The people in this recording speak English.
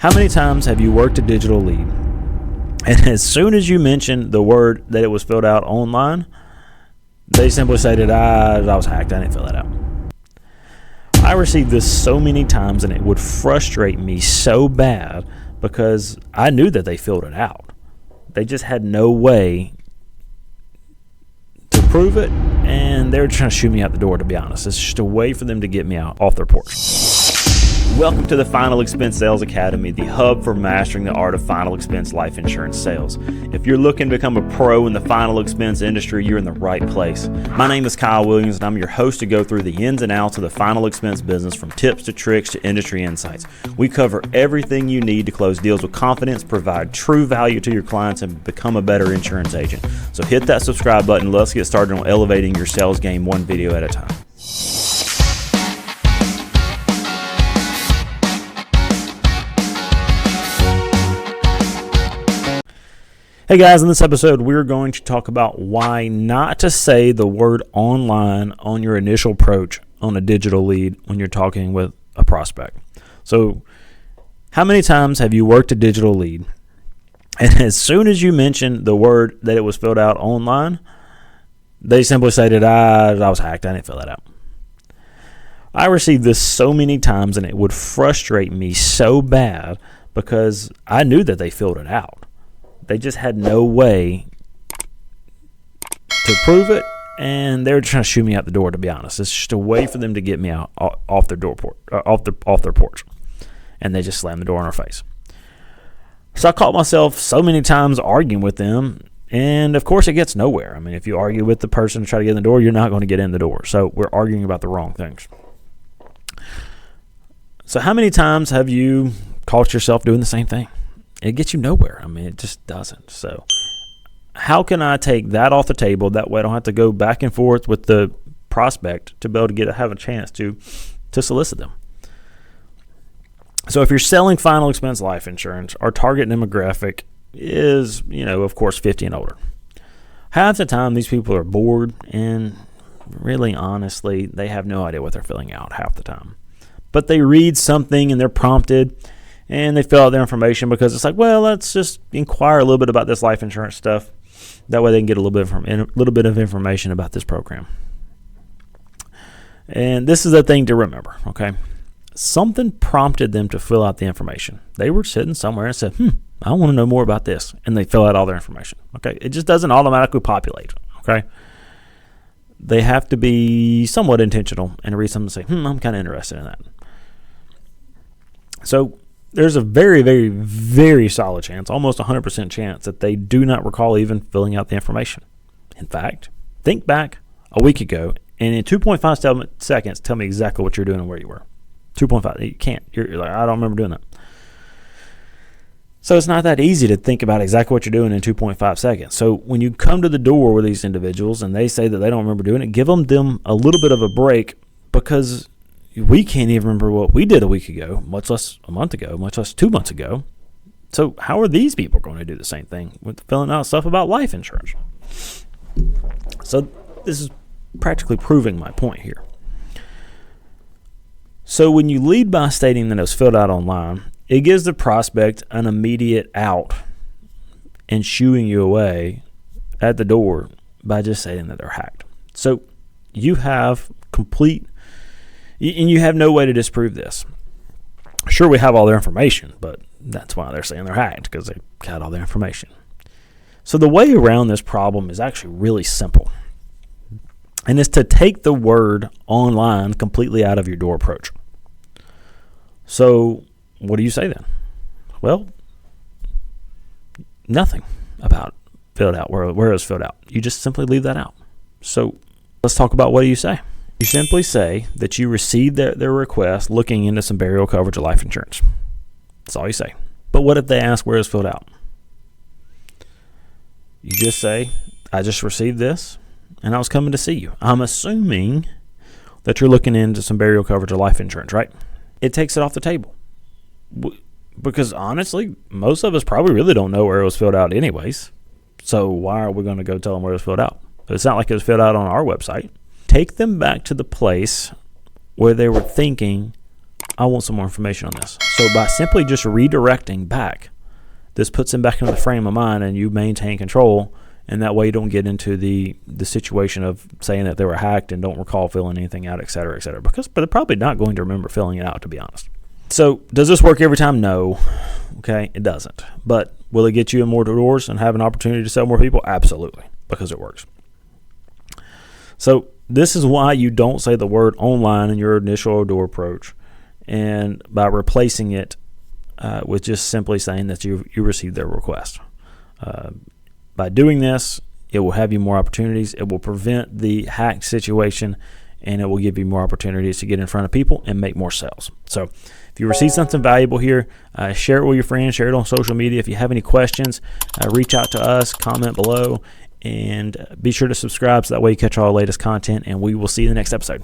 How many times have you worked a digital lead, and as soon as you mention the word that it was filled out online, they simply say that I was hacked, I didn't fill that out? I received this so many times, and it would frustrate me so bad because I knew that they filled it out. They just had no way to prove it, and they were trying to shoot me out the door, to be honest. It's just a way for them to get me out off their porch. Welcome to the Final Expense Sales Academy, the hub for mastering the art of final expense life insurance sales. If you're looking to become a pro in the final expense industry, you're in the right place. My name is Kyle Williams, and I'm your host to go through the ins and outs of the final expense business, from tips to tricks to industry insights. We cover everything you need to close deals with confidence, provide true value to your clients, and become a better insurance agent. So hit that subscribe button. Let's get started on elevating your sales game one video at a time. Hey guys, in this episode, we're going to talk about why not to say the word online on your initial approach on a digital lead when you're talking with a prospect. So, how many times have you worked a digital lead, and as soon as you mention the word that it was filled out online, they simply say that I was hacked, I didn't fill that out? I received this so many times, and it would frustrate me so bad because I knew that they filled it out. They just had no way to prove it, and they were trying to shoot me out the door, to be honest. It's just a way for them to get me out off their porch, and they just slammed the door in our face. So I caught myself so many times arguing with them, and of course it gets nowhere. I mean, if you argue with the person to try to get in the door, you're not going to get in the door. So we're arguing about the wrong things. So how many times have you caught yourself doing the same thing? It gets you nowhere. I mean, it just doesn't. So how can I take that off the table? That way I don't have to go back and forth with the prospect to be able to have a chance to solicit them. So if you're selling final expense life insurance, our target demographic is, of course, 50 and older. Half the time, these people are bored, and really, honestly, they have no idea what they're filling out half the time. But they read something and they're prompted, and they fill out their information because it's like, well, let's just inquire a little bit about this life insurance stuff. That way they can get a little bit of information about this program. And this is a thing to remember, okay? Something prompted them to fill out the information. They were sitting somewhere and said, I want to know more about this. And they fill out all their information, okay? It just doesn't automatically populate, okay? They have to be somewhat intentional and read something and say, I'm kind of interested in that. So there's a very, very, very solid chance, almost 100% chance, that they do not recall even filling out the information. In fact, think back a week ago, and in 2.5 seconds, tell me exactly what you're doing and where you were. 2.5. You can't. You're like, I don't remember doing that. So it's not that easy to think about exactly what you're doing in 2.5 seconds. So when you come to the door with these individuals and they say that they don't remember doing it, give them a little bit of a break, because we can't even remember what we did a week ago, much less a month ago, much less 2 months ago. So how are these people going to do the same thing with filling out stuff about life insurance? So this is practically proving my point here. So when you lead by stating that it was filled out online, it gives the prospect an immediate out and shooing you away at the door by just saying that they're hacked. So you have and you have no way to disprove this. Sure, we have all their information, but that's why they're saying they're hacked, because they got all their information. So the way around this problem is actually really simple, and it's to take the word online completely out of your door approach. So what do you say then? Well, nothing about filled out, where it was filled out. You just simply leave that out. So let's talk about what do you say. You simply say that you received their request looking into some burial coverage of life insurance. That's all you say. But what if they ask where it's filled out? You just say, I just received this, and I was coming to see you. I'm assuming that you're looking into some burial coverage of life insurance, right? It takes it off the table. Because honestly, most of us probably really don't know where it was filled out anyways. So why are we going to go tell them where it was filled out? It's not like it was filled out on our website. Take them back to the place where they were thinking I want some more information on this. So by simply just redirecting back, this puts them back into the frame of mind, and you maintain control, and that way you don't get into the situation of saying that they were hacked and don't recall filling anything out, et cetera, but they're probably not going to remember filling it out, to be honest. So does this work every time? No. Okay, it doesn't. But will it get you in more doors and have an opportunity to sell more people? Absolutely, because it works. So this is why you don't say the word online in your initial door approach, and by replacing it with just simply saying that you received their request. By doing this, it will have you more opportunities. It will prevent the hack situation, and it will give you more opportunities to get in front of people and make more sales. So if you receive something valuable here, share it with your friends, share it on social media. If you have any questions, reach out to us, comment below, and be sure to subscribe so that way you catch all the latest content, and we will see you in the next episode.